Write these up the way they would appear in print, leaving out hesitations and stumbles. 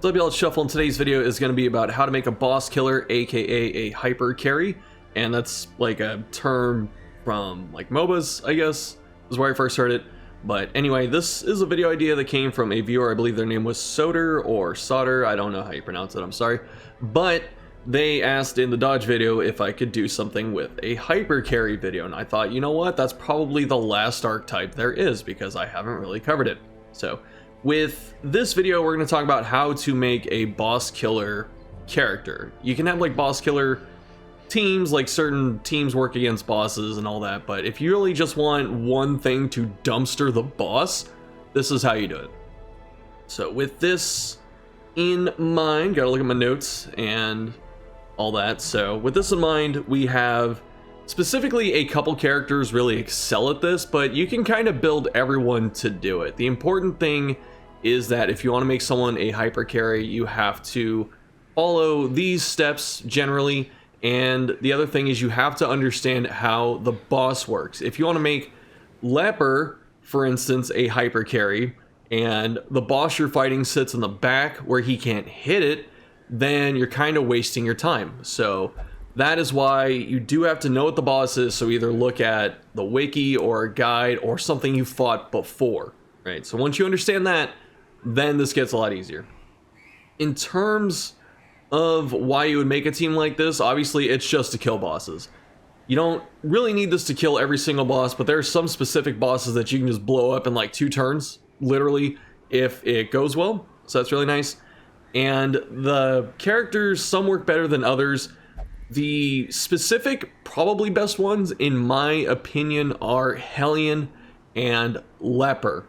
So y'all, Shuffle, and today's video is going to be about how to make a boss killer, aka a hyper carry, and that's like a term from like MOBAs, I guess, is where I first heard it. But anyway, this is a video idea that came from a viewer. I believe their name was Soder or Soder, I don't know how you pronounce it, I'm sorry. But they asked in the Dodge video if I could do something with a hyper carry video, and I thought, you know what, that's probably the last archetype there is because I haven't really covered it. So with this video, we're going to talk about how to make a boss killer character. You can have like boss killer teams, like certain teams work against bosses and all that, but if you really just want one thing to dumpster the boss, this is how you do it. So with this in mind, gotta look at my notes and all that. So with this in mind, we have specifically a couple characters really excel at this, but you can kind of build everyone to do it. The important thing is that if you want to make someone a hyper carry, you have to follow these steps generally. And the other thing is you have to understand how the boss works. If you want to make Leper, for instance, a hyper carry, and the boss you're fighting sits in the back where he can't hit it, then you're kind of wasting your time. So that is why you do have to know what the boss is. So either look at the wiki or a guide or something you fought before, right? So once you understand that, then this gets a lot easier. In terms of why you would make a team like this, obviously it's just to kill bosses. You don't really need this to kill every single boss, but there are some specific bosses that you can just blow up in like 2 turns, literally, if it goes well. So that's really nice. And the characters, some work better than others. The specific, probably best ones, in my opinion, are Hellion and Leper.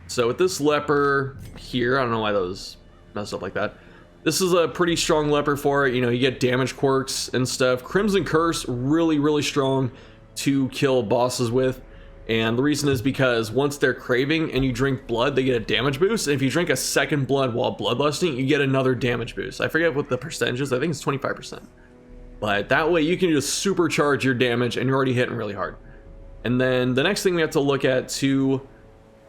So with this Leper here, I don't know why those messed up like that. This is a pretty strong Leper for it. You know, you get damage quirks and stuff. Crimson Curse, really strong to kill bosses with. And the reason is because once they're craving and you drink blood, they get a damage boost. And if you drink a second blood while bloodlusting, you get another damage boost. I forget what the percentage is. I think it's 25%. But that way you can just supercharge your damage and you're already hitting really hard. And then the next thing we have to look at too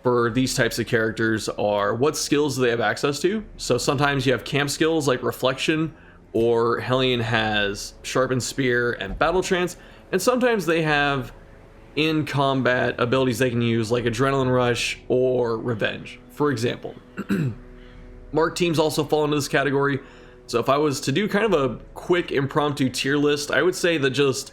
for these types of characters are what skills do they have access to. So sometimes you have camp skills like Reflection, or Hellion has Sharpened Spear and Battle Trance, and sometimes they have in combat abilities they can use like Adrenaline Rush or Revenge, for example. Mark teams also fall into this category. So if I was to do kind of a quick impromptu tier list, I would say that just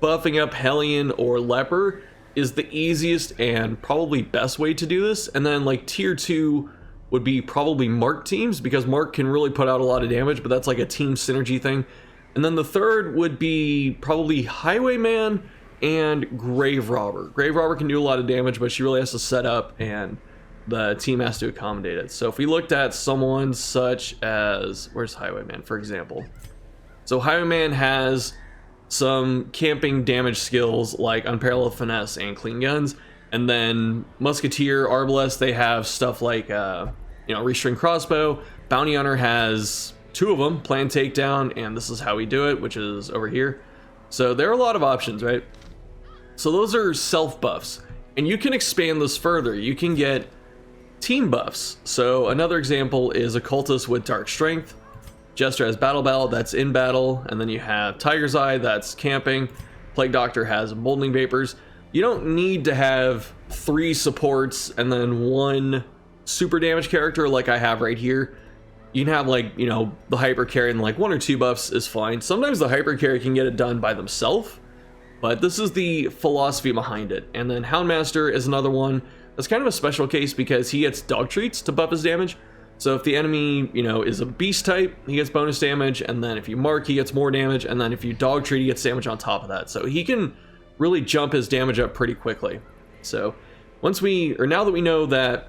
buffing up Hellion or Leper is the easiest and probably best way to do this. And then like tier 2 would be probably Mark teams, because Mark can really put out a lot of damage, but that's like a team synergy thing. And then the third would be probably Highwayman and Grave Robber. Grave Robber can do a lot of damage, but she really has to set up and the team has to accommodate it. So if we looked at someone such as, where's Highwayman, for example? So Highwayman has some camping damage skills like Unparalleled Finesse and Clean Guns, and then Musketeer, Arbalest, they have stuff like Restrain Crossbow. Bounty Hunter has 2 of them, Plan Takedown, and this is how we do it, which is over here. So there are a lot of options, right? So those are self buffs, and you can expand this further. You can get team buffs. So another example is Occultist with Dark Strength. Jester has Battle Bell, that's in battle, and then you have Tiger's Eye, that's camping. Plague Doctor has Emboldening Vapors. You don't need to have 3 supports and then 1 super damage character like I have right here. You can have like, the hyper carry and like 1 or 2 buffs is fine. Sometimes the hyper carry can get it done by themselves, but this is the philosophy behind it. And then Houndmaster is another one that's kind of a special case because he gets dog treats to buff his damage. So if the enemy, is a beast type, he gets bonus damage, and then if you mark, he gets more damage, and then if you dog treat, he gets damage on top of that. So he can really jump his damage up pretty quickly. So now that we know that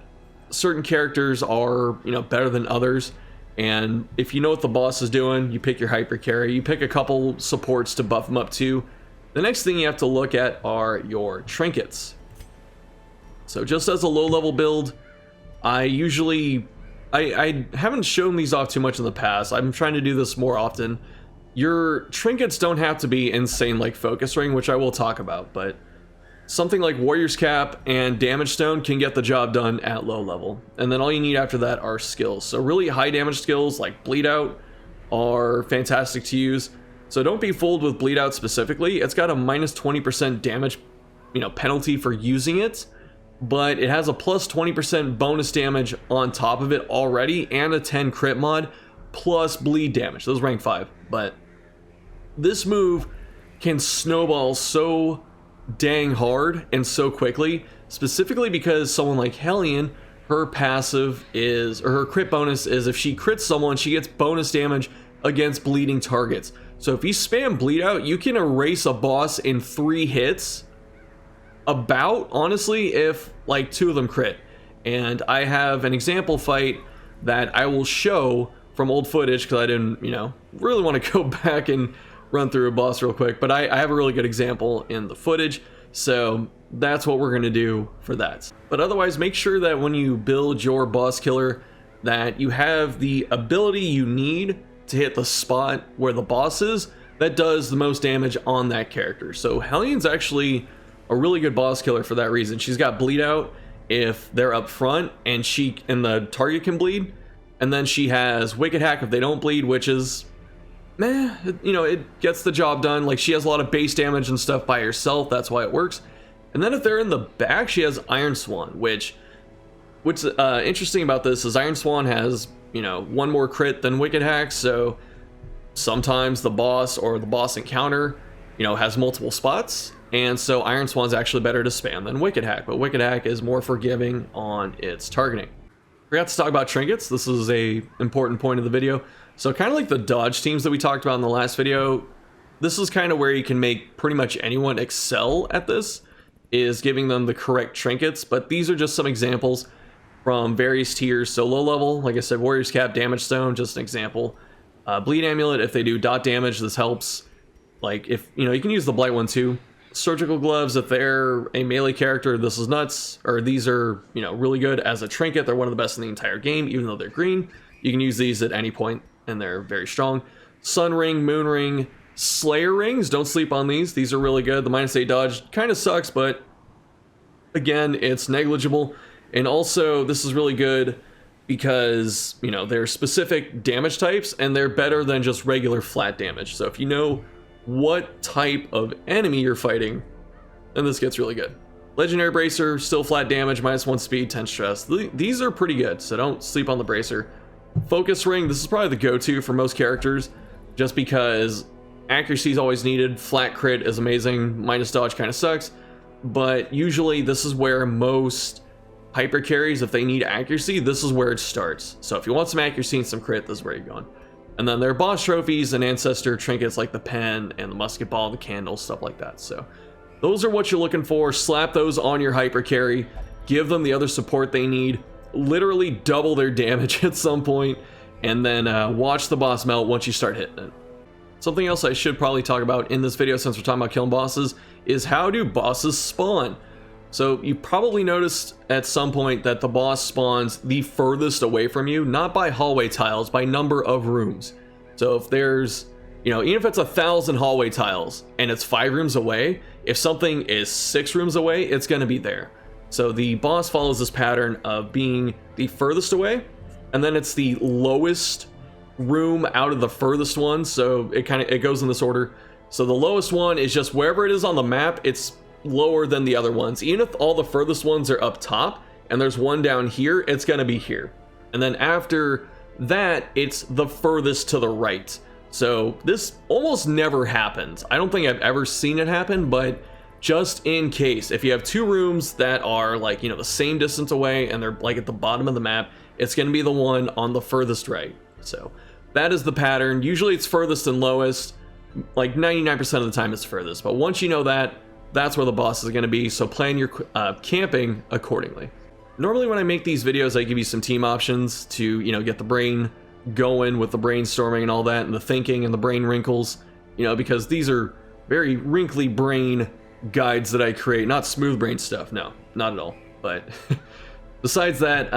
certain characters are, better than others, and if you know what the boss is doing, you pick your hyper carry, you pick a couple supports to buff them up too. The next thing you have to look at are your trinkets. So just as a low level build, I haven't shown these off too much in the past. I'm trying to do this more often. Your trinkets don't have to be insane like Focus Ring, which I will talk about, but something like Warrior's Cap and Damage Stone can get the job done at low level. And then all you need after that are skills. So really high damage skills like Bleed Out are fantastic to use. So don't be fooled with Bleed Out specifically. It's got a minus 20% damage, penalty for using it, but it has a plus 20% bonus damage on top of it already, and a 10 crit mod plus bleed damage. Those rank 5. But this move can snowball so dang hard and so quickly, specifically because someone like Hellion, her passive is, or her crit bonus is, if she crits someone, she gets bonus damage against bleeding targets. So if you spam Bleed Out, you can erase a boss in 3 hits, about, honestly, if like 2 of them crit. And I have an example fight that I will show from old footage, because I didn't, really want to go back and run through a boss real quick, but I have a really good example in the footage, so that's what we're going to do for that. But otherwise, make sure that when you build your boss killer that you have the ability you need to hit the spot where the boss is that does the most damage on that character. So Hellion's actually a really good boss killer for that reason. She's got Bleed Out if they're up front and the target can bleed, and then she has Wicked Hack if they don't bleed, which is it gets the job done. Like, she has a lot of base damage and stuff by herself, that's why it works. And then if they're in the back, she has Iron Swan, what's interesting about this is Iron Swan has, 1 more crit than Wicked Hack, so sometimes the boss or the boss encounter, has multiple spots, and so Iron Swan's actually better to spam than Wicked Hack, but Wicked Hack is more forgiving on its targeting. Forgot to talk about Trinkets. This is a important point of the video. So kind of like the dodge teams that we talked about in the last video, this is kind of where you can make pretty much anyone excel at this, is giving them the correct trinkets. But these are just some examples from various tiers. So low level, like I said, Warrior's Cap, Damage Stone, just an example. Bleed Amulet, if they do dot damage, this helps. Like, if, you can use the Blight one too. Surgical Gloves, if they're a melee character, this is nuts. Or these are, really good as a trinket. They're one of the best in the entire game, even though they're green. You can use these at any point, and they're very strong. Sun Ring, Moon Ring, Slayer Rings, don't sleep on these. These are really good. The -8 dodge kind of sucks, but again, it's negligible. And also, this is really good because, they're specific damage types, and they're better than just regular flat damage. So if you know what type of enemy you're fighting, then this gets really good. Legendary Bracer, still flat damage, -1 speed, 10 stress. These are pretty good, so don't sleep on the Bracer. Focus Ring, this is probably the go-to for most characters, just because accuracy is always needed. Flat crit is amazing, minus dodge kind of sucks, but usually this is where most hyper carries, if they need accuracy, this is where it starts. So if you want some accuracy and some crit, this is where you're going. And then there are boss trophies and ancestor trinkets like the pen and the musket ball, the candle, stuff like that. So those are what you're looking for. Slap those on your hyper carry, give them the other support they need, literally double their damage at some point, and then watch the boss melt once you start hitting it. Something else I should probably talk about in this video, since we're talking about killing bosses, is how do bosses spawn? So you probably noticed at some point that the boss spawns the furthest away from you, not by hallway tiles, by number of rooms. So if there's, even if it's 1,000 hallway tiles and it's 5 rooms away, if something is 6 rooms away, it's going to be there. So the boss follows this pattern of being the furthest away, and then it's the lowest room out of the furthest one. So it goes in this order. So the lowest one is just wherever it is on the map, it's lower than the other ones. Even if all the furthest ones are up top and there's one down here, it's going to be here. And then after that, it's the furthest to the right. So this almost never happens. I don't think I've ever seen it happen, but just in case, if you have 2 rooms that are like, the same distance away and they're like at the bottom of the map, it's going to be the one on the furthest right. So that is the pattern. Usually it's furthest and lowest. Like 99% of the time it's furthest, but once you know that, that's where the boss is going to be. So plan your camping accordingly. Normally when I make these videos, I give you some team options to, get the brain going with the brainstorming and all that, and the thinking and the brain wrinkles, because these are very wrinkly brain guides that I create, not smooth brain stuff. No, not at all. But besides that,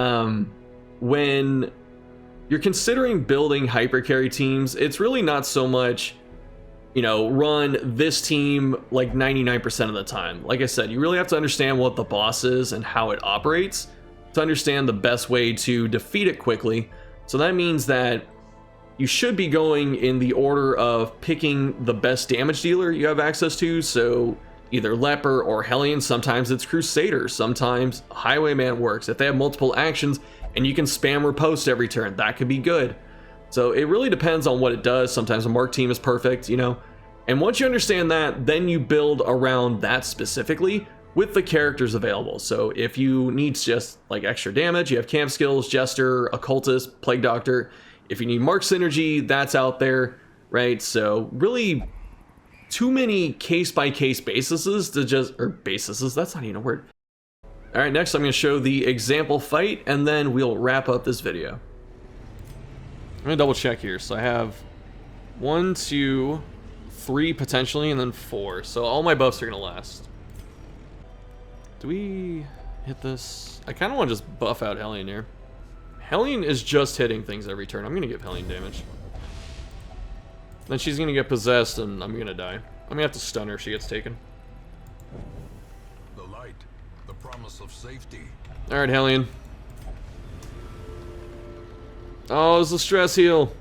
when you're considering building hyper carry teams, it's really not so much you know, run this team like 99% of the time. Like I said, you really have to understand what the boss is and how it operates to understand the best way to defeat it quickly. So that means that you should be going in the order of picking the best damage dealer you have access to. So either Leper or Hellion, sometimes it's Crusader, sometimes Highwayman works. If they have multiple actions and you can spam riposte every turn, that could be good. So it really depends on what it does. Sometimes a Mark team is perfect, you know. And once you understand that, then you build around that specifically with the characters available. So if you need just like extra damage, you have Camp Skills, Jester, Occultist, Plague Doctor. If you need Mark Synergy, that's out there, right? So really too many case-by-case bases to just, or bases, that's not even a word. All right, next I'm gonna show the example fight and then we'll wrap up this video. I'm gonna double check here. So I have 1, 2, 3 potentially, and then 4. So all my buffs are gonna last. Do we hit this? I kind of want to just buff out Hellion here. Hellion is just hitting things every turn. I'm gonna give Hellion damage. Then she's gonna get possessed, and I'm gonna die. I'm gonna have to stun her if she gets taken. The light, the promise of safety. All right, Hellion. Oh, it's a stress heal.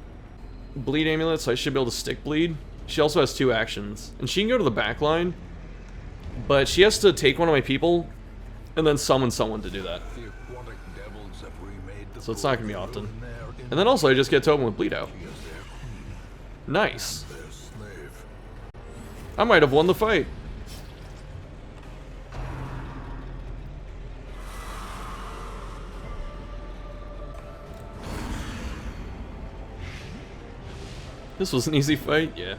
Bleed amulet, so I should be able to stick bleed. She also has 2 actions, and she can go to the back line, but she has to take one of my people and then summon someone to do that. So it's not gonna be often. And then also I just get to open with bleed out. Nice. I might have won the fight. This was an easy fight, yeah.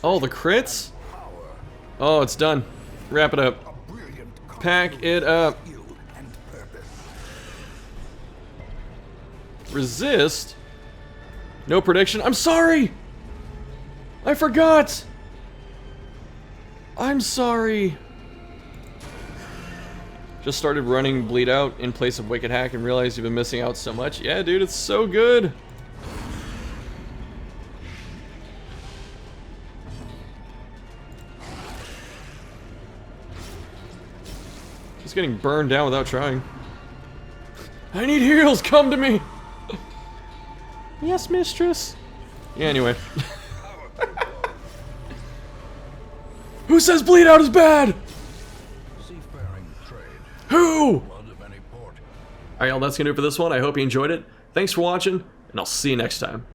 Oh, the crits? Oh, it's done. Wrap it up. Pack it up. Resist? No prediction? I'm sorry! I forgot! I'm sorry. Just started running Bleed Out in place of Wicked Hack and realized you've been missing out so much. Yeah, dude, it's so good. Just getting burned down without trying. I need heals, come to me! Yes, mistress. Yeah, anyway. Who says Bleed Out is bad? Who? Alright, y'all, that's gonna do it for this one. I hope you enjoyed it. Thanks for watching, and I'll see you next time.